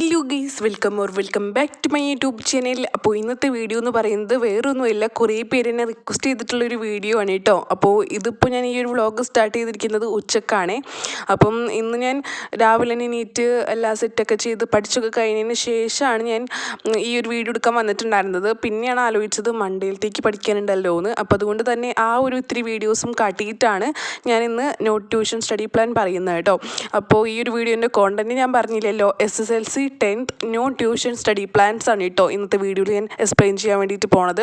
Hello guys, welcome back to my YouTube channel. അപ്പോൾ ഇന്നത്തെ video എന്ന് പറയുന്നത് വേറൊന്നുമില്ല, കുറേ പേര് എന്നെ റിക്വസ്റ്റ് ചെയ്തിട്ടുള്ളൊരു വീഡിയോ ആണ് കേട്ടോ. അപ്പോൾ ഇതിപ്പോൾ ഞാൻ ഈ ഒരു വ്ളോഗ് സ്റ്റാർട്ട് ചെയ്തിരിക്കുന്നത് ഉച്ചക്കാണേ. അപ്പം ഇന്ന് ഞാൻ രാവിലെ എണീറ്റ് എല്ലാം സെറ്റൊക്കെ ചെയ്ത് പഠിച്ചൊക്കെ കഴിഞ്ഞതിന് ശേഷമാണ് ഞാൻ ഈ ഒരു വീഡിയോ എടുക്കാൻ വന്നിട്ടുണ്ടായിരുന്നത്. പിന്നെയാണ് ആലോചിച്ചത് മൺഡേയിലത്തേക്ക് പഠിക്കാനുണ്ടല്ലോ എന്ന്. അപ്പോൾ അതുകൊണ്ട് തന്നെ ആ ഒരു ഇത്തിരി വീഡിയോസും കാട്ടിയിട്ടാണ് ഞാൻ ഇന്ന് നോട്ട് ട്യൂഷൻ സ്റ്റഡി പ്ലാൻ പറയുന്നത് കേട്ടോ. അപ്പോൾ ഈ ഒരു വീഡിയോൻ്റെ കോണ്ടൻറ്റ് ഞാൻ പറഞ്ഞില്ലല്ലോ, SSLC 10th new tuition study plans ആണ് കേട്ടോ ഇന്നത്തെ വീഡിയോയിൽ ഞാൻ എക്സ്പ്ലെയിൻ ചെയ്യാൻ വേണ്ടിയിട്ട് പോണത്.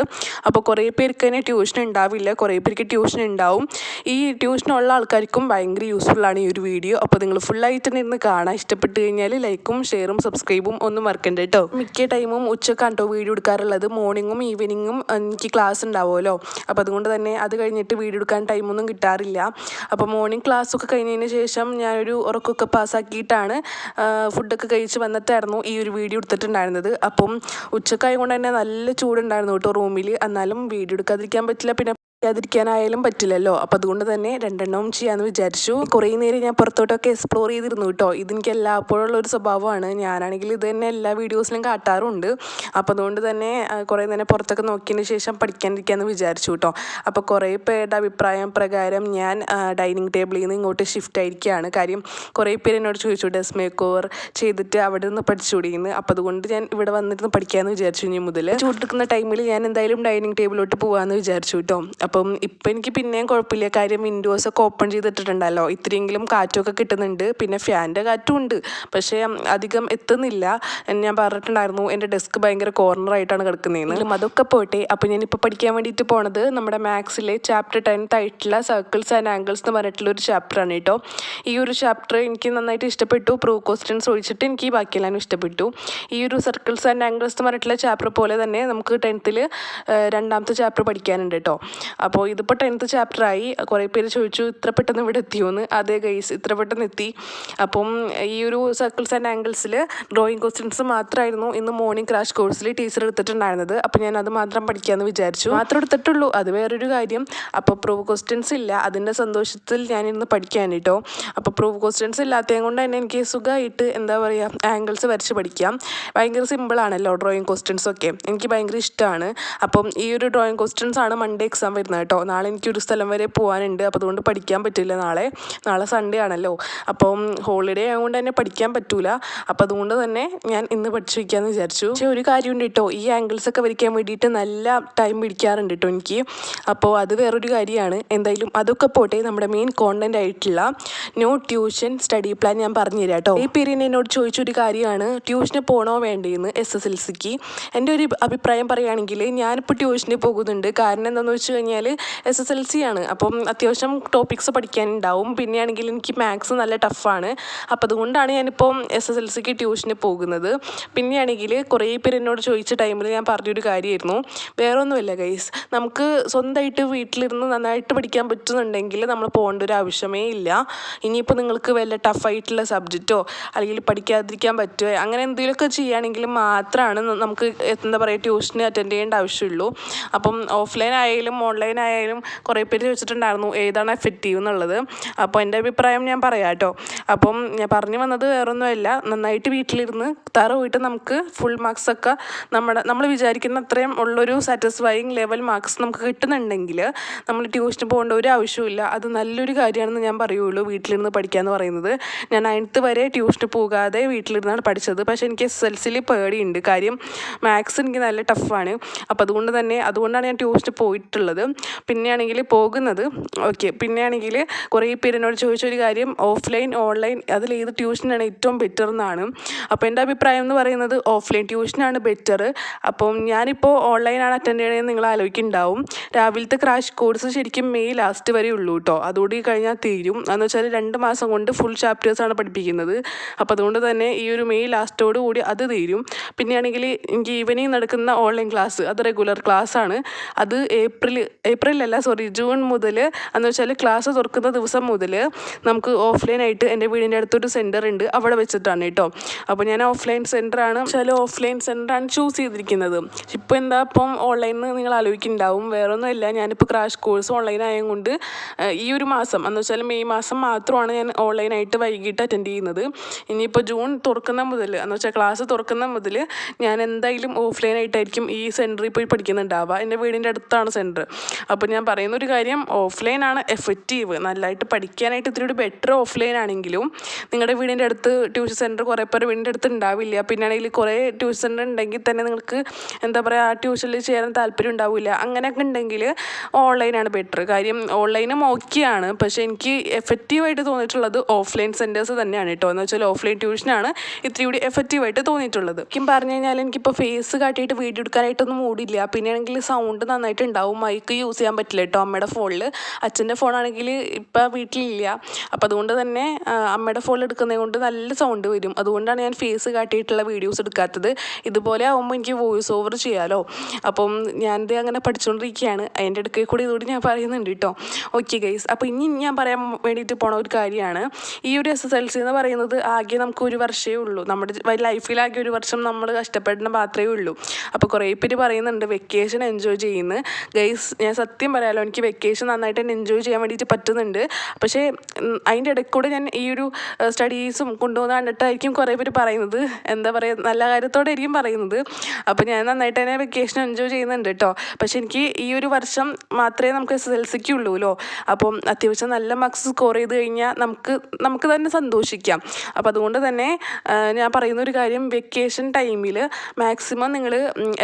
അപ്പോൾ കുറേ പേർക്ക് തന്നെ ട്യൂഷൻ ഉണ്ടാവില്ല, കുറേ പേർക്ക് ട്യൂഷൻ ഉണ്ടാവും. ഈ ട്യൂഷനുള്ള ആൾക്കാർക്കും ഭയങ്കര യൂസ്ഫുള്ളാണ് ഈ ഒരു വീഡിയോ. അപ്പോൾ നിങ്ങൾ ഫുള്ളായിട്ട് തന്നെ ഇരുന്ന് കാണാൻ ഇഷ്ടപ്പെട്ട് കഴിഞ്ഞാൽ ലൈക്കും ഷെയറും സബ്സ്ക്രൈബും ഒന്നും മറക്കണ്ട കേട്ടോ. മിക്ക ടൈമും ഉച്ചക്കാണ് കേട്ടോ വീഡിയോ എടുക്കാറുള്ളത്. മോർണിംഗും ഈവനിങ്ങും എനിക്ക് ക്ലാസ് ഉണ്ടാവുമല്ലോ. അപ്പോൾ അതുകൊണ്ട് തന്നെ അത് കഴിഞ്ഞിട്ട് വീഡിയോ എടുക്കാൻ ടൈമൊന്നും കിട്ടാറില്ല. അപ്പോൾ മോർണിംഗ് ക്ലാസ്സൊക്കെ കഴിഞ്ഞതിന് ശേഷം ഞാനൊരു ഉറക്കമൊക്കെ പാസ്സാക്കിയിട്ടാണ് ഫുഡൊക്കെ കഴിച്ച് വന്നിട്ടായിരുന്നു ഈ ഒരു വീഡിയോ എടുത്തിട്ടുണ്ടായിരുന്നത്. അപ്പം ഉച്ചക്കായതുകൊണ്ട് തന്നെ നല്ല ചൂടുണ്ടായിരുന്നു കേട്ടോ റൂമിൽ. എന്നാലും വീഡിയോ എടുക്കാതിരിക്കാൻ പറ്റില്ല, പിന്നെ ായാലും പറ്റില്ലല്ലോ. അപ്പോൾ അതുകൊണ്ട് തന്നെ രണ്ടെണ്ണവും ചെയ്യാമെന്ന് വിചാരിച്ചു. കുറേ നേരം ഞാൻ പുറത്തോട്ടൊക്കെ എക്സ്പ്ലോർ ചെയ്തിരുന്നു കേട്ടോ. ഇതെനിക്ക് എല്ലായ്പ്പോഴുള്ള ഒരു സ്വഭാവമാണ്. ഞാനാണെങ്കിൽ ഇത് തന്നെ എല്ലാ വീഡിയോസിലും കാട്ടാറുണ്ട്. അപ്പോൾ അതുകൊണ്ട് തന്നെ കുറേ നേരം പുറത്തൊക്കെ നോക്കിയതിന് ശേഷം പഠിക്കാനിരിക്കാമെന്ന് വിചാരിച്ചു കേട്ടോ. അപ്പോൾ കുറേ പേരുടെ അഭിപ്രായം പ്രകാരം ഞാൻ ഡൈനിങ് ടേബിളിൽ നിന്ന് ഇങ്ങോട്ട് ഷിഫ്റ്റ് ആയിരിക്കുകയാണ്. കാര്യം കുറേ പേര് എന്നോട് ചോദിച്ചു ഡെസ്ക് മേക്ക് ഓവർ ചെയ്തിട്ട് അവിടെ നിന്ന് പഠിച്ചുകൂടിയെന്ന്. അപ്പോൾ അതുകൊണ്ട് ഞാൻ ഇവിടെ വന്നിരുന്ന് പഠിക്കാമെന്ന് വിചാരിച്ചു. ഇനി മുതൽ ചൂടെടുക്കുന്ന ടൈമിൽ ഞാൻ എന്തായാലും ഡൈനിങ് ടേബിളിലോട്ട് പോകാമെന്ന് വിചാരിച്ചു കേട്ടോ. അപ്പം ഇപ്പം എനിക്ക് പിന്നെയും കുഴപ്പമില്ല, കാര്യം വിൻഡോസൊക്കെ ഓപ്പൺ ചെയ്തിട്ടുണ്ടല്ലോ, ഇത്രയെങ്കിലും കാറ്റൊക്കെ കിട്ടുന്നുണ്ട്. പിന്നെ ഫാനിൻ്റെ കാറ്റും ഉണ്ട്, പക്ഷേ അധികം എത്തുന്നില്ല. ഞാൻ പറഞ്ഞിട്ടുണ്ടായിരുന്നു എൻ്റെ ഡെസ്ക് ഭയങ്കര കോർണറായിട്ടാണ് കിടക്കുന്നതെന്ന്. അതൊക്കെ പോട്ടെ. അപ്പോൾ ഞാനിപ്പോൾ പഠിക്കാൻ വേണ്ടിയിട്ട് പോണത് നമ്മുടെ മാത്സിലെ ചാപ്റ്റർ 10th ആയിട്ടുള്ള സർക്കിൾസ് ആൻഡ് ആംഗിൾസ് എന്ന് പറഞ്ഞിട്ടുള്ള ഒരു ചാപ്റ്ററാണ് കേട്ടോ. ഈ ഒരു ചാപ്റ്റർ എനിക്ക് നന്നായിട്ട് ഇഷ്ടപ്പെട്ടു. പ്രൂവ് ക്വസ്റ്റ്യൻസ് ഒഴിച്ചിട്ട് എനിക്ക് ബാക്കിയെല്ലാം ഇഷ്ടപ്പെട്ടു. ഈ ഒരു സർക്കിൾസ് ആൻഡ് ആംഗിൾസ് എന്ന് പറഞ്ഞിട്ടുള്ള ചാപ്റ്റർ പോലെ തന്നെ നമുക്ക് 10th രണ്ടാമത്തെ ചാപ്റ്റർ പഠിക്കാനുണ്ട് കേട്ടോ. അപ്പോൾ ഇതിപ്പോൾ 10th ചാപ്റ്ററായി. കുറേ പേര് ചോദിച്ചു ഇത്ര പെട്ടെന്ന് ഇവിടെ എത്തിയോന്ന്. അതേ ഗൈസ്, ഇത്ര പെട്ടെന്ന് എത്തി. അപ്പം ഈ ഒരു സർക്കിൾസ് ആൻഡ് ആംഗിൾസിൽ ഡ്രോയിങ് ക്വസ്റ്റ്യൻസ് മാത്രമായിരുന്നു ഇന്ന് മോർണിംഗ് ക്രാഷ് കോഴ്സിൽ ടീച്ചർ എടുത്തിട്ടുണ്ടായിരുന്നത്. അപ്പോൾ ഞാൻ അത് മാത്രം പഠിക്കാമെന്ന് വിചാരിച്ചു. മാത്രം എടുത്തിട്ടുള്ളൂ, അത് വേറൊരു കാര്യം. അപ്പോൾ പ്രൂവ് ക്വസ്റ്റ്യൻസ് ഇല്ല, അതിൻ്റെ സന്തോഷത്തിൽ ഞാനിന്ന് പഠിക്കാൻ കേട്ടോ. അപ്പോൾ പ്രൂവ് ക്വസ്റ്റ്യൻസ് ഇല്ലാത്തത് കൊണ്ട് തന്നെ എനിക്ക് സുഖമായിട്ട് എന്താ പറയുക ആംഗിൾസ് വരച്ച് പഠിക്കാം. ഭയങ്കര സിമ്പിളാണല്ലോ ഡ്രോയിങ് ക്വസ്റ്റ്യൻസ് ഒക്കെ, എനിക്ക് ഭയങ്കര ഇഷ്ടമാണ്. അപ്പം ഈ ഒരു ഡ്രോയിങ് ക്വസ്റ്റ്യൻസ് ആണ് മൺഡേ എക്സാം വരുന്നത് കേട്ടോ. നാളെ എനിക്കൊരു സ്ഥലം വരെ പോകാനുണ്ട്. അപ്പോൾ അതുകൊണ്ട് പഠിക്കാൻ പറ്റില്ല. നാളെ സൺഡേ ആണല്ലോ. അപ്പം ഹോളിഡേ ആയതുകൊണ്ട് തന്നെ പഠിക്കാൻ പറ്റൂല. അപ്പോൾ അതുകൊണ്ട് തന്നെ ഞാൻ ഇന്ന് പഠിച്ചു വയ്ക്കാമെന്ന് വിചാരിച്ചു. പക്ഷേ ഒരു കാര്യമുണ്ട് കേട്ടോ, ഈ ആംഗിൾസൊക്കെ വരയ്ക്കാൻ വേണ്ടിയിട്ട് നല്ല ടൈം പിടിക്കാറുണ്ട് കേട്ടോ എനിക്ക്. അപ്പോൾ അത് വേറൊരു കാര്യമാണ്. എന്തായാലും അതൊക്കെ പോട്ടെ. നമ്മുടെ മെയിൻ കോണ്ടന്റ് ആയിട്ടുള്ള നോ ട്യൂഷൻ സ്റ്റഡി പ്ലാൻ ഞാൻ പറഞ്ഞു തരാം കേട്ടോ. ഈ പേരിന് എന്നോട് ചോദിച്ചൊരു കാര്യമാണ്, ട്യൂഷന് പോകണോ വേണ്ടേന്ന് SSLCക്ക്. എൻ്റെ ഒരു അഭിപ്രായം പറയുകയാണെങ്കിൽ ഞാനിപ്പോൾ ട്യൂഷന് പോകുന്നുണ്ട്. കാരണം എന്താണെന്ന് വെച്ച് കഴിഞ്ഞാൽ SSLC ആണ്. അപ്പം അത്യാവശ്യം ടോപ്പിക്സ് പഠിക്കാനുണ്ടാവും. പിന്നെയാണെങ്കിൽ എനിക്ക് മാത്സ് നല്ല ടഫാണ്. അപ്പോൾ അതുകൊണ്ടാണ് ഞാനിപ്പോൾ SSLCക്ക് ട്യൂഷന് പോകുന്നത്. പിന്നെയാണെങ്കിൽ കുറേ പേര് എന്നോട് ചോദിച്ച ടൈമിൽ ഞാൻ പറഞ്ഞൊരു കാര്യമായിരുന്നു, വേറെ ഒന്നുമില്ല ഗൈസ്, നമുക്ക് സ്വന്തമായിട്ട് വീട്ടിലിരുന്ന് നന്നായിട്ട് പഠിക്കാൻ പറ്റുന്നുണ്ടെങ്കിൽ നമ്മൾ പോകേണ്ട ഒരു ആവശ്യമേ ഇല്ല. ഇനിയിപ്പോൾ നിങ്ങൾക്ക് വല്ല ടഫായിട്ടുള്ള സബ്ജക്റ്റോ അല്ലെങ്കിൽ പഠിക്കാതിരിക്കാൻ പറ്റുമോ അങ്ങനെ എന്തെങ്കിലുമൊക്കെ ചെയ്യുകയാണെങ്കിൽ മാത്രമാണ് നമുക്ക് എന്താ പറയുക ട്യൂഷന് അറ്റൻഡ് ചെയ്യേണ്ട ആവശ്യമുള്ളൂ. അപ്പം ഓഫ്ലൈൻ ആയാലും ഓൺലൈൻ ആയാലും കുറേ പേര് ചോദിച്ചിട്ടുണ്ടായിരുന്നു ഏതാണ് എഫക്റ്റീവ് എന്നുള്ളത്. അപ്പോൾ എൻ്റെ അഭിപ്രായം ഞാൻ പറയാം കേട്ടോ. അപ്പം ഞാൻ പറഞ്ഞു വന്നത് വേറൊന്നുമല്ല, നന്നായിട്ട് വീട്ടിലിരുന്ന് പോയിട്ട് നമുക്ക് ഫുൾ മാർക്സൊക്കെ നമ്മൾ വിചാരിക്കുന്ന അത്രയും ഉള്ളൊരു സാറ്റിസ്ഫൈയിങ് ലെവൽ മാർക്സ് നമുക്ക് കിട്ടുന്നുണ്ടെങ്കിൽ നമ്മൾ ട്യൂഷന് പോകേണ്ട ഒരു ആവശ്യമില്ല. അത് നല്ലൊരു കാര്യമാണെന്ന് ഞാൻ പറയുള്ളൂ വീട്ടിലിരുന്ന് പഠിക്കുക എന്ന് പറയുന്നത്. ഞാൻ 9th വരെ ട്യൂഷന് പോകാതെ വീട്ടിലിരുന്നാണ് പഠിച്ചത്. പക്ഷേ എനിക്ക് SSLCയിൽ പേടിയുണ്ട്, കാര്യം മാത്സ് എനിക്ക് നല്ല ടഫാണ്. അപ്പോൾ അതുകൊണ്ടാണ് ഞാൻ ട്യൂഷന് പോയിട്ടുള്ളത്. പിന്നെയാണെങ്കിൽ പോകുന്നത് പിന്നെയാണെങ്കിൽ കുറേ പേര് എന്നോട് ചോദിച്ചൊരു കാര്യം, ഓഫ്ലൈൻ ഓൺലൈൻ അതിലേത് ട്യൂഷനാണ് ഏറ്റവും ബെറ്റർ എന്നാണ്. അപ്പോൾ എൻ്റെ അഭിപ്രായം എന്ന് പറയുന്നത് ഓഫ്ലൈൻ ട്യൂഷനാണ് ബെറ്റർ. അപ്പം ഞാനിപ്പോൾ ഓൺലൈനാണ് അറ്റൻഡ് ചെയ്യണമെന്ന് നിങ്ങൾ ആലോചിക്കുന്നുണ്ടാവും. രാവിലത്തെ ക്രാഷ് കോഴ്സ് ശരിക്കും മെയ് ലാസ്റ്റ് വരെ ഉള്ളൂ കേട്ടോ. അതോടെ കഴിഞ്ഞാൽ തീരും. എന്ന് വെച്ചാൽ 2 മാസം കൊണ്ട് ഫുൾ ചാപ്റ്റേഴ്സാണ് പഠിപ്പിക്കുന്നത്. അപ്പോൾ അതുകൊണ്ട് തന്നെ ഈ ഒരു മെയ് ലാസ്റ്റോട് കൂടി അത് തീരും. പിന്നെയാണെങ്കിൽ എനിക്ക് ഈവനിങ് നടക്കുന്ന ഓൺലൈൻ ക്ലാസ് അത് റെഗുലർ ക്ലാസ്സാണ്. അത് ഏപ്രിൽ ജൂൺ മുതൽ എന്ന് വെച്ചാൽ ക്ലാസ് തുറക്കുന്ന ദിവസം മുതൽ നമുക്ക് ഓഫ്ലൈനായിട്ട് എൻ്റെ വീടിൻ്റെ അടുത്തൊരു സെൻറ്റർ ഉണ്ട്, അവിടെ വെച്ചിട്ടാണ് കേട്ടോ. അപ്പോൾ ഞാൻ ഓഫ്ലൈൻ സെൻറ്ററാണ് ചൂസ് ചെയ്തിരിക്കുന്നത്. ഇപ്പം ഓൺലൈനിൽ നിങ്ങൾ ആലോചിക്കുന്നുണ്ടാവും, വേറൊന്നുമില്ല, ഞാനിപ്പോൾ ക്രാഷ് കോഴ്സ് ഓൺലൈൻ ആയതുകൊണ്ട് ഈ ഒരു മാസം എന്ന് വെച്ചാൽ മെയ് മാസം മാത്രമാണ് ഞാൻ ഓൺലൈനായിട്ട് വൈകിട്ട് അറ്റൻഡ് ചെയ്യുന്നത്. ഇനിയിപ്പോൾ ജൂൺ തുറക്കുന്ന മുതൽ എന്ന് വെച്ചാൽ ക്ലാസ് തുറക്കുന്ന മുതൽ ഞാൻ എന്തായാലും ഓഫ്ലൈനായിട്ടായിരിക്കും ഈ സെൻറ്ററിൽ പോയി പഠിക്കുന്നുണ്ടാവുക. എൻ്റെ വീടിൻ്റെ അടുത്താണ് സെൻറ്റർ. അപ്പോൾ ഞാൻ പറയുന്നൊരു കാര്യം, ഓഫ്ലൈനാണ് എഫക്റ്റീവ്. നല്ലതായിട്ട് പഠിക്കാനായിട്ട് ഇത്തിരി ബെറ്റർ ഓഫ്ലൈൻ ആണെങ്കിലും നിങ്ങളുടെ വീടിൻ്റെ അടുത്ത് ട്യൂഷൻ സെൻറ്റർ കുറേ പേർ വീടിൻ്റെ അടുത്ത് ഉണ്ടാവില്ല. പിന്നെ ആണെങ്കിൽ കുറേ ട്യൂഷൻ സെൻറ്റർ ഉണ്ടെങ്കിൽ തന്നെ നിങ്ങൾക്ക് എന്താ പറയുക, ആ ട്യൂഷനിൽ ചേരാൻ താല്പര്യം ഉണ്ടാവില്ല. അങ്ങനെയൊക്കെ ഉണ്ടെങ്കിൽ ഓൺലൈനാണ് ബെറ്റർ. കാര്യം ഓൺലൈനും ഓക്കെയാണ്, പക്ഷേ എനിക്ക് എഫക്റ്റീവായിട്ട് തോന്നിയിട്ടുള്ളത് ഓഫ്ലൈൻ സെൻറ്റേഴ്സ് തന്നെയാണ് കേട്ടോ. എന്ന് വെച്ചാൽ ഓഫ്ലൈൻ ട്യൂഷനാണ് ഇത്തിരി കൂടി എഫക്റ്റീവായിട്ട് തോന്നിയിട്ടുള്ളത്. എനിക്കും പറഞ്ഞു കഴിഞ്ഞാൽ എനിക്കിപ്പോൾ ഫേസ് കാട്ടിയിട്ട് വീഡിയോ എടുക്കാനായിട്ടൊന്നും മൂടില്ല. പിന്നെ ആണെങ്കിൽ സൗണ്ട് നന്നായിട്ട് ഉണ്ടാവും, മൈക്ക് യൂസ് ചെയ്യാൻ പറ്റില്ല കേട്ടോ അമ്മയുടെ ഫോണിൽ. അച്ഛൻ്റെ ഫോണാണെങ്കിൽ ഇപ്പം വീട്ടിലില്ല. അപ്പം അതുകൊണ്ട് തന്നെ അമ്മയുടെ ഫോണിൽ എടുക്കുന്നത് കൊണ്ട് നല്ല സൗണ്ട് വരും. അതുകൊണ്ടാണ് ഞാൻ ഫേസ് കാട്ടിയിട്ടുള്ള വീഡിയോസ് എടുക്കാത്തത്. ഇതുപോലെ ആകുമ്പോൾ എനിക്ക് വോയിസ് ഓവർ ചെയ്യാമല്ലോ. അപ്പം ഞാനിത് അങ്ങനെ പഠിച്ചുകൊണ്ടിരിക്കുകയാണ്. അതിൻ്റെ ഇടയ്ക്ക് കൂടി ഇതുകൂടി ഞാൻ പറയുന്നുണ്ട് കേട്ടോ. ഓക്കെ ഗൈസ്, അപ്പോൾ ഇനി ഞാൻ പറയാൻ വേണ്ടിയിട്ട് പോണ ഒരു കാര്യമാണ്, ഈ ഒരു SSLC എന്ന് പറയുന്നത് ആകെ നമുക്ക് ഒരു വർഷമേ ഉള്ളൂ. നമ്മുടെ ലൈഫിലാകെ ഒരു വർഷം നമ്മൾ കഷ്ടപ്പെടുന്ന മാത്രമേ ഉള്ളൂ. അപ്പോൾ കുറേ പേര് പറയുന്നുണ്ട് വെക്കേഷൻ എൻജോയ് ചെയ്യുന്നു. ഗൈസ്, ഞാൻ സത്യം പറയാമല്ലോ, എനിക്ക് വെക്കേഷൻ നന്നായിട്ട് തന്നെ എൻജോയ് ചെയ്യാൻ വേണ്ടിയിട്ട് പറ്റുന്നുണ്ട്. പക്ഷേ അതിൻ്റെ ഇടയ്ക്ക് കൂടെ ഞാൻ ഈ ഒരു സ്റ്റഡീസും കൊണ്ടുപോകുന്ന കണ്ടിട്ടായിരിക്കും കുറേ പേര് പറയുന്നത്, എന്താ പറയുക, നല്ല കാര്യത്തോടെ ആയിരിക്കും പറയുന്നത്. അപ്പോൾ ഞാൻ നന്നായിട്ട് തന്നെ വെക്കേഷൻ എൻജോയ് ചെയ്യുന്നുണ്ട് കേട്ടോ. പക്ഷേ എനിക്ക് ഈ ഒരു വർഷം മാത്രമേ നമുക്ക് SSLCക്ക് ഉള്ളൂല്ലോ. അപ്പം അത്യാവശ്യം നല്ല മാർക്സ് സ്കോർ ചെയ്ത് കഴിഞ്ഞാൽ നമുക്ക് തന്നെ സന്തോഷിക്കാം. അപ്പോൾ അതുകൊണ്ട് തന്നെ ഞാൻ പറയുന്നൊരു കാര്യം, വെക്കേഷൻ ടൈമിൽ മാക്സിമം നിങ്ങൾ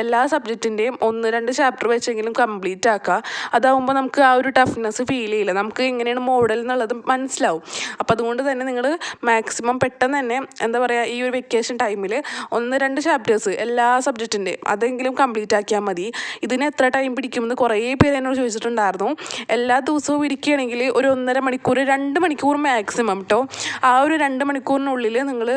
എല്ലാ സബ്ജക്റ്റിൻ്റെയും 1-2 ചാപ്റ്റർ വെച്ചെങ്കിലും കംപ്ലീറ്റ് ആക്കുക. അതാവുമ്പോൾ നമുക്ക് ആ ഒരു ടഫ്നെസ് ഫീൽ ചെയ്യില്ല, നമുക്ക് എങ്ങനെയാണ് മോഡൽ എന്നുള്ളത് മനസ്സിലാവും. അപ്പോൾ അതുകൊണ്ട് തന്നെ നിങ്ങൾ മാക്സിമം പെട്ടെന്ന് തന്നെ എന്താ പറയുക, ഈ ഒരു വെക്കേഷൻ ടൈമിൽ 1-2 ചാപ്റ്റേഴ്സ് എല്ലാ സബ്ജക്റ്റിൻ്റെയും അതെങ്കിലും കംപ്ലീറ്റ് ആക്കിയാൽ മതി. ഇതിന് എത്ര ടൈം പിടിക്കുമെന്ന് കുറേ പേര് എന്നോട് ചോദിച്ചിട്ടുണ്ടായിരുന്നു. എല്ലാ ദിവസവും ഇരിക്കുകയാണെങ്കിൽ ഒരു 1.5 മണിക്കൂർ 2 മണിക്കൂർ മാക്സിമം കേട്ടോ. ആ ഒരു 2 മണിക്കൂറിനുള്ളിൽ നിങ്ങൾ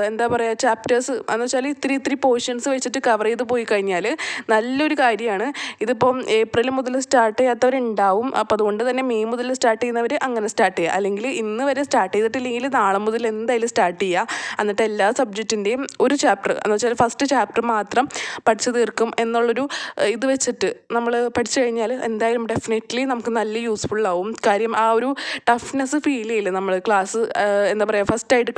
എന്താ പറയുക, ചാപ്റ്റേഴ്സ് എന്ന് വെച്ചാൽ ഇത്തിരി പോർഷൻസ് വെച്ചിട്ട് കവർ ചെയ്ത് പോയി കഴിഞ്ഞാൽ നല്ലൊരു കാര്യമാണ്. ഇതിപ്പം ഏപ്രിൽ മുതൽ സ്റ്റാർട്ട് ചെയ്യാത്തവരുണ്ടാവും. അപ്പോൾ അതുകൊണ്ട് തന്നെ മെയ് മുതൽ സ്റ്റാർട്ട് ചെയ്യുന്നവർ അങ്ങനെ സ്റ്റാർട്ട് ചെയ്യുക, അല്ലെങ്കിൽ ഇന്ന് വരെ സ്റ്റാർട്ട് ചെയ്തിട്ടില്ലെങ്കിൽ നാളെ മുതൽ എന്തായാലും സ്റ്റാർട്ട് ചെയ്യുക. എന്നിട്ട് എല്ലാ സബ്ജക്റ്റിൻ്റെയും ഒരു ചാപ്റ്റർ എന്ന് വെച്ചാൽ ഫസ്റ്റ് ചാപ്റ്റർ മാത്രം പഠിച്ചു തീർക്കും എന്നുള്ളൊരു ഇത് വെച്ചിട്ട് നമ്മൾ പഠിച്ചു കഴിഞ്ഞാൽ എന്തായാലും ഡെഫിനറ്റ്ലി നമുക്ക് നല്ല യൂസ്ഫുൾ ആവും. കാര്യം ആ ഒരു ടഫ്നെസ് ഫീൽ ചെയ്യില്ല നമ്മൾ ക്ലാസ് എന്താ പറയുക, ഫസ്റ്റായിട്ട്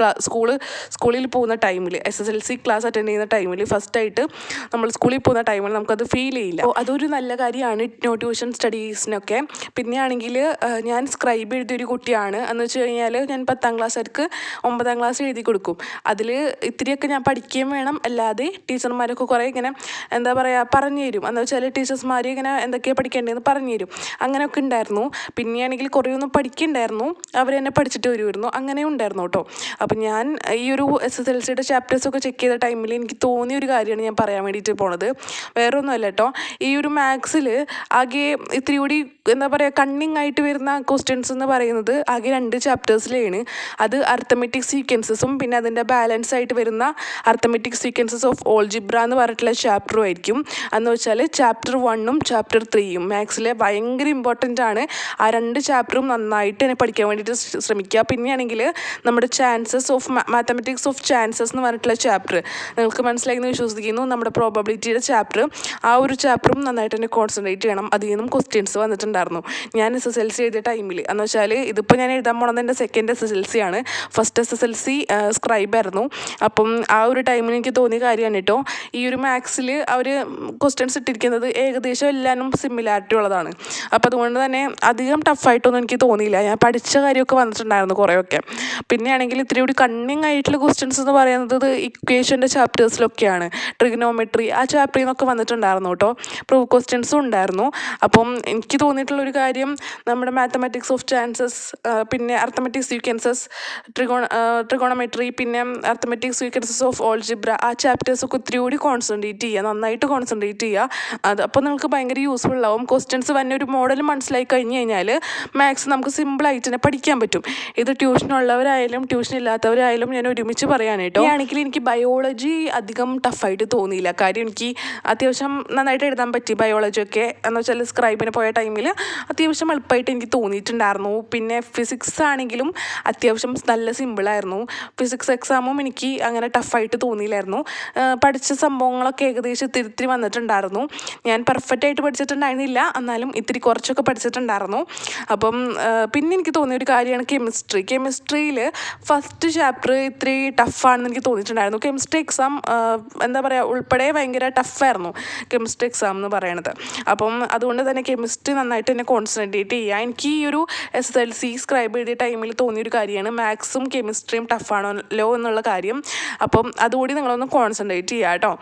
സ്കൂളിൽ പോകുന്ന ടൈമിൽ, SSLC ക്ലാസ് അറ്റൻഡ് ചെയ്യുന്ന ടൈമിൽ ഫസ്റ്റായിട്ട് നമ്മൾ സ്കൂളിൽ പോകുന്ന ടൈമിൽ നമുക്കത് ഫീൽ ചെയ്യില്ല. അപ്പോൾ അതൊരു നല്ല കാര്യമാണ് ട്യൂഷൻ സ്റ്റഡീസിനൊക്കെ. പിന്നെ ആണെങ്കിൽ ഞാൻ സ്ക്രൈബ് എഴുതിയൊരു കുട്ടിയാണ്. എന്ന് വെച്ച് കഴിഞ്ഞാൽ ഞാൻ 10ാം ക്ലാസ്സുകാർക്ക് 9ാം ക്ലാസ് എഴുതി കൊടുക്കും. അതിൽ ഇത്തിരിയൊക്കെ ഞാൻ പഠിക്കുകയും വേണം, അല്ലാതെ ടീച്ചർമാരൊക്കെ കുറേ ഇങ്ങനെ എന്താ പറയുക പറഞ്ഞു തരും. എന്ന് വെച്ചാൽ ടീച്ചേഴ്സ്മാർ ഇങ്ങനെ എന്തൊക്കെയാണ് പഠിക്കേണ്ടതെന്ന് പറഞ്ഞു തരും. അങ്ങനെയൊക്കെ ഉണ്ടായിരുന്നു. പിന്നെയാണെങ്കിൽ കുറേ ഒന്നും പഠിക്കുന്നുണ്ടായിരുന്നു, അവരെന്നെ പഠിച്ചിട്ട് വരുമായിരുന്നു, അങ്ങനെയും ഉണ്ടായിരുന്നു കേട്ടോ. അപ്പം ഞാൻ ഈ ഒരു SSLCയുടെ ചാപ്റ്റേഴ്സൊക്കെ ചെക്ക് ചെയ്ത ടൈമിൽ എനിക്ക് തോന്നിയ ഒരു കാര്യമാണ് ഞാൻ പറയാൻ വേണ്ടിയിട്ട് പോണത്. വേറെ ഒന്നുമല്ല കേട്ടോ, ഈ ഒരു മാത്സിൽ ആകെ ഇത്തിരി കൂടി എന്താ പറയുക കണ്ണിങ് ആയിട്ട് വരുന്ന ക്വസ്റ്റ്യൻസ് എന്ന് പറയുന്നത് ആകെ 2 ചാപ്റ്റേഴ്സിലാണ്. അത് അർത്തമെറ്റിക് സീക്വൻസസും പിന്നെ അതിൻ്റെ ബാലൻസ് ആയിട്ട് വരുന്ന അർത്തമെറ്റിക് സീക്വൻസസ് ഓഫ് ഓൾജിബ്ര എന്ന് പറഞ്ഞിട്ടുള്ള ചാപ്റ്ററും ആയിരിക്കും. എന്ന് വെച്ചാൽ ചാപ്റ്റർ 1ഉം ചാപ്റ്റർ 3ഉം മാത്സിലെ ഭയങ്കര ഇമ്പോർട്ടൻ്റ് ആണ്. ആ 2 ചാപ്റ്ററും നന്നായിട്ട് തന്നെ പഠിക്കാൻ വേണ്ടിയിട്ട് ശ്രമിക്കുക. പിന്നെയാണെങ്കിൽ നമ്മുടെ മാത്തമെറ്റിക്സ് ഓഫ് ചാൻസസ് എന്ന് പറഞ്ഞിട്ടുള്ള ചാപ്റ്റർ നിങ്ങൾക്ക് മനസ്സിലായി എന്ന് വിശ്വസിക്കുന്നു. നമ്മുടെ പ്രോബബിലിറ്റിയുടെ ചാപ്റ്റർ, ആ ഒരു ചാപ്റ്ററും നന്നായിട്ട് തന്നെ കോൺസെൻട്രേറ്റ് ചെയ്യണം. അതിൽ നിന്നും ക്വസ്റ്റ്യൻസ് വന്നിട്ടുണ്ടായിരുന്നു ഞാൻ SSLC എഴുതിയ ടൈമിൽ. എന്ന് വെച്ചാൽ ഇതിപ്പോൾ ഞാൻ എഴുതാൻ പോണത് എൻ്റെ സെക്കൻഡ് SSLC ആണ്. ഫസ്റ്റ് SSLC സ്ക്രൈബ് ആയിരുന്നു. അപ്പം ആ ഒരു ടൈമിൽ എനിക്ക് തോന്നിയ കാര്യമാണ് കേട്ടോ, ഈ ഒരു മാത്സിൽ അവർ ക്വസ്റ്റ്യൻസ് ഇട്ടിരിക്കുന്നത് ഏകദേശം എല്ലാവരും സിമിലാരിറ്റി ഉള്ളതാണ്. അപ്പോൾ അതുകൊണ്ട് തന്നെ അധികം ടഫായിട്ടൊന്നും എനിക്ക് തോന്നിയില്ല. ഞാൻ പഠിച്ച കാര്യമൊക്കെ വന്നിട്ടുണ്ടായിരുന്നു കുറേയൊക്കെ. പിന്നെയാണെങ്കിൽ ഇത്തിരി കൂടി കണ്ണിങ് ആയിട്ടുള്ള ക്വസ്റ്റ്യൻസ് എന്ന് പറയുന്നത് ഇക്വേഷൻ്റെ ചാപ്റ്റേഴ്സിലൊക്കെയാണ്. ട്രിഗണോമെട്രി ആ ചാപ്റ്ററിൽ നിന്നൊക്കെ വന്നിട്ടുണ്ടായിരുന്നു കേട്ടോ. പ്രൂഫ് ക്വസ്റ്റ്യൻസും ഉണ്ടായിരുന്നു. അപ്പം എനിക്ക് തോന്നിയിട്ടുള്ളൊരു കാര്യം, നമ്മുടെ മാത്തമാറ്റിക്സ് ഓഫ് ചാൻസസ്, പിന്നെ അർത്തമെറ്റിക് സീക്വൻസസ്, ട്രിഗോണോമെട്രി, പിന്നെ അർത്തമെറ്റിക് സീക്വൻസസ് ഓഫ് ഓൾജിബ്ര, ആ ചാപ്റ്റേഴ്സൊക്കെ ഒത്തിരി കൂടി കോൺസെൻട്രേറ്റ് ചെയ്യുക, നന്നായിട്ട് കോൺസെൻട്രേറ്റ് ചെയ്യുക. അത് അപ്പോൾ നിങ്ങൾക്ക് ഭയങ്കര യൂസ്ഫുൾ ആവും. ക്വസ്റ്റ്യൻസ് വന്ന ഒരു മോഡൽ മനസ്സിലായി കഴിഞ്ഞ് കഴിഞ്ഞാൽ മാത്സ് നമുക്ക് സിമ്പിളായിട്ട് തന്നെ പഠിക്കാൻ പറ്റും. ഇത് ട്യൂഷനുള്ളവരായാലും ട്യൂഷൻ ഇല്ലാത്തവരായാലും ഞാൻ ഒരുമിച്ച് പറയാൻ കേട്ടോ. ആണെങ്കിൽ എനിക്ക് ബയോളജി അധികം ടഫായിട്ട് തോന്നിയില്ല. കാര്യം എനിക്ക് അത്യാവശ്യം നന്നായിട്ട് എഴുതാൻ പറ്റി ബയോളജിയൊക്കെ. എന്ന് വെച്ചാൽ സ്ക്രൈബിന് പോയ ടൈമിൽ അത്യാവശ്യം എളുപ്പമായിട്ട് എനിക്ക് തോന്നിയിട്ടുണ്ടായിരുന്നു. പിന്നെ ഫിസിക്സ് ആണെങ്കിലും അത്യാവശ്യം നല്ല സിമ്പിളായിരുന്നു. ഫിസിക്സ് എക്സാമും എനിക്ക് അങ്ങനെ ടഫായിട്ട് തോന്നിയില്ലായിരുന്നു. പഠിച്ച സംഭവങ്ങളൊക്കെ ഏകദേശം ഇത്തിരി വന്നിട്ടുണ്ടായിരുന്നു. ഞാൻ പെർഫെക്റ്റായിട്ട് പഠിച്ചിട്ടുണ്ടായിരുന്നില്ല, എന്നാലും ഇത്തിരി കുറച്ചൊക്കെ പഠിച്ചിട്ടുണ്ടായിരുന്നു. അപ്പം പിന്നെ എനിക്ക് തോന്നിയ ഒരു കാര്യമാണ് കെമിസ്ട്രിയിൽ ഫസ്റ്റ് ചാപ്റ്റർ ഇത്തിരി ടഫാണെന്ന് എനിക്ക് തോന്നിയിട്ടുണ്ടായിരുന്നു. കെമിസ്ട്രി എക്സാം എന്താ പറയുക ഉൾപ്പെടെ ഭയങ്കര ടഫായിരുന്നു കെമിസ്ട്രി എക്സാം എന്ന് പറയണത്. അപ്പം അതുകൊണ്ട് തന്നെ കെമിസ്ട്രി നന്നായിട്ട് തന്നെ കോൺസെൻട്രേറ്റ് ചെയ്യുക. എനിക്ക് ഈ ഒരു SSLC സ്ക്രൈബ് ചെയ്ത ടൈമിൽ തോന്നിയൊരു കാര്യമാണ് മാത്സും കെമിസ്ട്രിയും ടഫാണല്ലോ എന്നുള്ള കാര്യം. അപ്പം അതുകൂടി നിങ്ങളൊന്ന് കോൺസെൻട്രേറ്റ് ചെയ്യുക കേട്ടോ.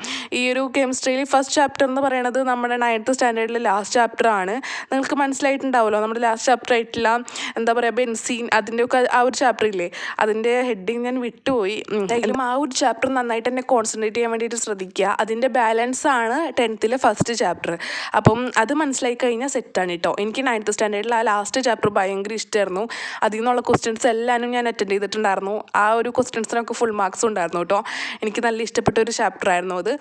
ഈ ഒരു കെമിസ്ട്രിയിൽ ഫസ്റ്റ് ചാപ്റ്റർ എന്ന് പറയുന്നത് നമ്മുടെ 9th സ്റ്റാൻഡേർഡിലെ ലാസ്റ്റ് ചാപ്റ്ററാണ്. നിങ്ങൾക്ക് മനസ്സിലായിട്ടുണ്ടാവുമല്ലോ, നമ്മുടെ ലാസ്റ്റ് ചാപ്റ്റർ ആയിട്ടുള്ള എന്താ പറയുക ബെൻസീൻ, അതിൻ്റെയൊക്കെ ആ ഒരു ചാപ്റ്റർ ഇല്ലേ, അതിൻ്റെ ഹെഡിങ് ഞാൻ വിട്ടുപോയി. എന്തായാലും ആ ഒരു ചാപ്റ്റർ നന്നായിട്ട് തന്നെ കോൺസെൻട്രേറ്റ് ചെയ്യാൻ വേണ്ടിയിട്ട് ശ്രദ്ധിക്കുക. അതിൻ്റെ ബാലൻസ് ആണ് 10th ഫസ്റ്റ് ചാപ്റ്റർ. അപ്പം അത് മനസ്സിലായി കഴിഞ്ഞാൽ സെറ്റാണ് കേട്ടോ. എനിക്ക് 9th സ്റ്റാൻഡേർഡിൽ ആ ലാസ്റ്റ് ചാപ്റ്റർ ഭയങ്കര ഇഷ്ടമായിരുന്നു. അതിൽ നിന്നുള്ള ക്വസ്റ്റ്യൻസ് എല്ലാവരും ഞാൻ അറ്റൻഡ് ചെയ്തിട്ടുണ്ടായിരുന്നു. ആ ഒരു ക്വസ്റ്റ്യൻസിനൊക്കെ ഫുൾ മാർക്സ് ഉണ്ടായിരുന്നു കേട്ടോ. എനിക്ക് നല്ല ഇഷ്ടപ്പെട്ട ഒരു ചാപ്റ്റർ ആയിരുന്നു അത്.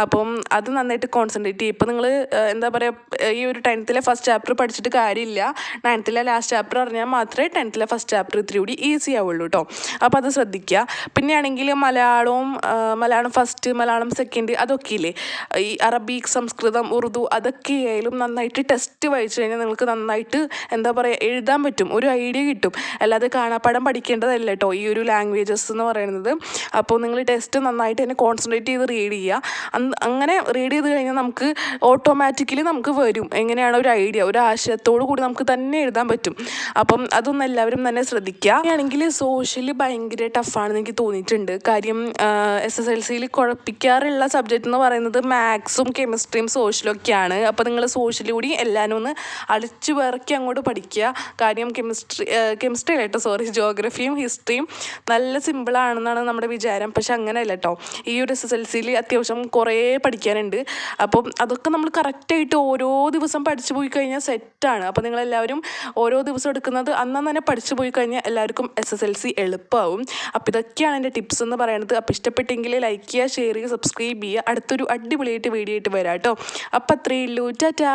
അപ്പം അത് നന്നായിട്ട് കോൺസെൻട്രേറ്റ് ചെയ്യും. ഇപ്പോൾ നിങ്ങൾ എന്താ പറയുക ഈ ഒരു 10th ഫസ്റ്റ് ചാപ്റ്റർ പഠിച്ചിട്ട് കാര്യമില്ല. 9th ലാസ്റ്റ് ചാപ്റ്റർ അറിഞ്ഞാൽ മാത്രമേ 10th ഫസ്റ്റ് ചാപ്റ്റർ ഇത്തിരി കൂടി ഈസി ആവുള്ളൂ കേട്ടോ. അപ്പോൾ അത് ശ്രദ്ധിക്കുക. പിന്നെ ആണെങ്കിൽ മലയാളം ഫസ്റ്റ്, മലയാളം സെക്കൻഡ് അതൊക്കെ ഇല്ലേ, ഈ അറബിക്, സംസ്കൃതം, ഉറുദു അതൊക്കെ ആയാലും നന്നായിട്ട് ടെസ്റ്റ് വായിച്ചു കഴിഞ്ഞാൽ നിങ്ങൾക്ക് നന്നായിട്ട് എന്താ പറയുക എഴുതാൻ പറ്റും, ഒരു ഐഡിയ കിട്ടും. അല്ലാതെ കാണാപ്പാഠം പഠിക്കേണ്ടതല്ല കേട്ടോ ഈ ഒരു ലാംഗ്വേജസ് എന്ന് പറയുന്നത്. അപ്പോൾ നിങ്ങൾ ടെസ്റ്റ് നന്നായിട്ട് തന്നെ കോൺസെൻട്രേറ്റ് ചെയ്ത് റീഡ് ചെയ്യുക. അങ്ങനെ റീഡ് ചെയ്ത് കഴിഞ്ഞാൽ നമുക്ക് ഓട്ടോമാറ്റിക്കലി നമുക്ക് വരും എങ്ങനെയാണ് ഒരു ഐഡിയ, ഒരു ആശയത്തോടു കൂടി നമുക്ക് തന്നെ എഴുതാൻ പറ്റും. അപ്പം അതൊന്നും എല്ലാവരും തന്നെ ശ്രദ്ധിക്കുക. ആണെങ്കിൽ സോഷ്യൽ ഭയങ്കര ടഫാണെന്ന് എനിക്ക് തോന്നിയിട്ടുണ്ട്. കാര്യം SSLCയിൽ കുഴപ്പിക്കാറുള്ള സബ്ജക്റ്റ് എന്ന് പറയുന്നത് മാത്സും കെമിസ്ട്രിയും സോഷ്യലും ഒക്കെയാണ്. അപ്പോൾ നിങ്ങൾ സോഷ്യൽ കൂടി എല്ലാവരും ഒന്ന് അടിച്ചു വിറക്കി അങ്ങോട്ട് പഠിക്കുക. കാര്യം കെമിസ്ട്രി അല്ല കേട്ടോ, ജോഗ്രഫിയും ഹിസ്റ്ററിയും നല്ല സിമ്പിളാണെന്നാണ് നമ്മുടെ വിചാരം. പക്ഷെ അങ്ങനെയല്ല കേട്ടോ. ഈ ഒരു SSLCയിൽ അത്യാവശ്യം കുറേ പഠിക്കാനുണ്ട്. അപ്പം അതൊക്കെ നമ്മൾ കറക്റ്റായിട്ട് ഓരോ ദിവസം പഠിച്ചു പോയി കഴിഞ്ഞാൽ സെറ്റാണ്. അപ്പോൾ നിങ്ങളെല്ലാവരും ഓരോ ദിവസം എടുക്കുന്നത് അന്ന് തന്നെ പഠിച്ചു പോയി കഴിഞ്ഞാൽ എല്ലാവർക്കും SSLC എളുപ്പമാവും. അപ്പോൾ ഇതൊക്കെയാണ് എൻ്റെ ടിപ്സ് എന്ന് പറയുന്നത്. അപ്പോൾ ഇഷ്ടപ്പെട്ടെങ്കിൽ ലൈക്ക് ചെയ്യുക, ഷെയർ ചെയ്യുക, സബ്സ്ക്രൈബ് ചെയ്യുക. അടുത്തൊരു അടിപൊളിയായിട്ട് വീഡിയോ ആയിട്ട് വരാം കേട്ടോ. അപ്പോൾ അത്രയേ ഉള്ളൂ. ടാറ്റാ.